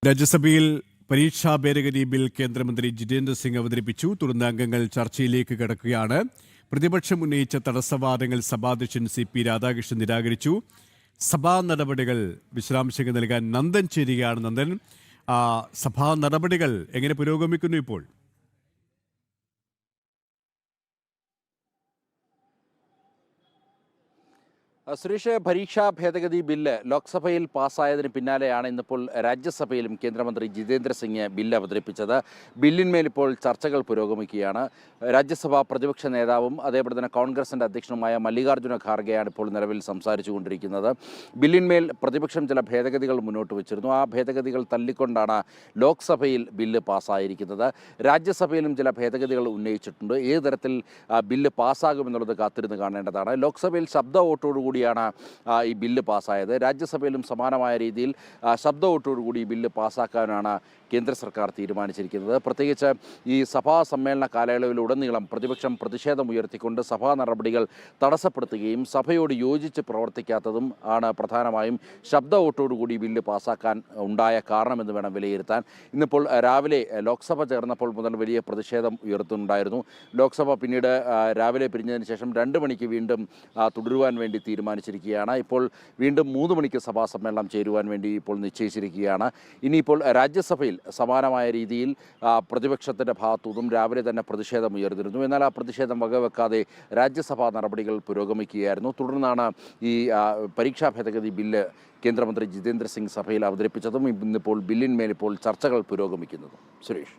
രാജ്യസഭയിൽ പരീക്ഷാ ഭേദഗതി ബിൽ കേന്ദ്രമന്ത്രി ജിതേന്ദ്ര സിംഗ് അവതരിപ്പിച്ചു. തുടർന്ന് അംഗങ്ങൾ ചർച്ചയിലേക്ക് കടക്കുകയാണ്. പ്രതിപക്ഷം ഉന്നയിച്ച തടസ്സവാദങ്ങൾ സഭാധ്യക്ഷൻ CP രാധാകൃഷ്ണൻ നിരാകരിച്ചു. സഭാ നടപടികൾ വിശദാംശങ്ങൾ നൽകാൻ നന്ദൻ ചേരുകയാണ്. നന്ദൻ, സഭാ നടപടികൾ എങ്ങനെ പുരോഗമിക്കുന്നു ഇപ്പോൾ? സുരേഷ്, പരീക്ഷാ ഭേദഗതി ബില്ല് ലോക്സഭയിൽ പാസ്സായതിന് പിന്നാലെയാണ് ഇന്നിപ്പോൾ രാജ്യസഭയിലും കേന്ദ്രമന്ത്രി ജിതേന്ദ്ര സിംഗ് ബില്ല് അവതരിപ്പിച്ചത്. ബില്ലിന്മേൽ ഇപ്പോൾ ചർച്ചകൾ പുരോഗമിക്കുകയാണ്. രാജ്യസഭാ പ്രതിപക്ഷ നേതാവും അതേപോലെ തന്നെ കോൺഗ്രസിൻ്റെ അധ്യക്ഷനുമായ മല്ലികാർജ്ജുന ഖാർഗെയാണ് ഇപ്പോൾ നിലവിൽ സംസാരിച്ചു കൊണ്ടിരിക്കുന്നത്. ബില്ലിന്മേൽ പ്രതിപക്ഷം ചില ഭേദഗതികൾ മുന്നോട്ട് വച്ചിരുന്നു. ആ ഭേദഗതികൾ തള്ളിക്കൊണ്ടാണ് ലോക്സഭയിൽ ബില്ല് പാസ്സായിരിക്കുന്നത്. രാജ്യസഭയിലും ചില ഭേദഗതികൾ ഉന്നയിച്ചിട്ടുണ്ട്. ഏത് തരത്തിൽ ബില്ല് പാസ്സാകുമെന്നുള്ളത് കാത്തിരുന്ന് കാണേണ്ടതാണ്. ലോക്സഭയിൽ ശബ്ദ വോട്ടോടുകൂടി ഈ ബില്ല് പാസ്സായത്. രാജ്യസഭയിലും സമാനമായ രീതിയിൽ ശബ്ദ വോട്ടോടുകൂടി ഈ ബില്ല് പാസ്സാക്കാനാണ് കേന്ദ്ര സർക്കാർ തീരുമാനിച്ചിരിക്കുന്നത്. പ്രത്യേകിച്ച് ഈ സഭാ സമ്മേളന കാലയളവിലുടനീളം പ്രതിപക്ഷം പ്രതിഷേധം ഉയർത്തിക്കൊണ്ട് സഭാ നടപടികൾ തടസ്സപ്പെടുത്തുകയും സഭയോട് യോജിച്ച് പ്രവർത്തിക്കാത്തതും ആണ് പ്രധാനമായും ശബ്ദ വോട്ടോടുകൂടി ബില്ല് പാസ്സാക്കാൻ ഉണ്ടായ കാരണമെന്ന് വേണം വിലയിരുത്താൻ. ഇന്നിപ്പോൾ രാവിലെ ലോക്സഭ ചേർന്നപ്പോൾ മുതൽ വലിയ പ്രതിഷേധം ഉയർത്തുന്നുണ്ടായിരുന്നു. ലോക്സഭ പിന്നീട് രാവിലെ പിരിഞ്ഞതിന് ശേഷം 2 മണിക്ക് വീണ്ടും തുടരുവാൻ വേണ്ടി തീരുമാനിച്ചിരിക്കുകയാണ്. ഇപ്പോൾ വീണ്ടും 3 മണിക്ക് സഭാ സമ്മേളനം ചേരുവാൻ വേണ്ടി ഇപ്പോൾ നിശ്ചയിച്ചിരിക്കുകയാണ്. ഇനിയിപ്പോൾ രാജ്യസഭയിൽ സമാനമായ രീതിയിൽ പ്രതിപക്ഷത്തിൻ്റെ ഭാഗത്തുനിന്നും രാവിലെ തന്നെ പ്രതിഷേധം ഉയർന്നിരുന്നു. എന്നാൽ ആ പ്രതിഷേധം വകവെക്കാതെ രാജ്യസഭാ നടപടികൾ പുരോഗമിക്കുകയായിരുന്നു. തുടർന്നാണ് ഈ പരീക്ഷാ ഭേദഗതി ബില്ല് കേന്ദ്രമന്ത്രി ജിതേന്ദ്ര സിംഗ് സഭയിൽ അവതരിപ്പിച്ചതും ഇന്നിപ്പോൾ ബില്ലിന്മേൽ ഇപ്പോൾ ചർച്ചകൾ പുരോഗമിക്കുന്നതും. സുരേഷ്.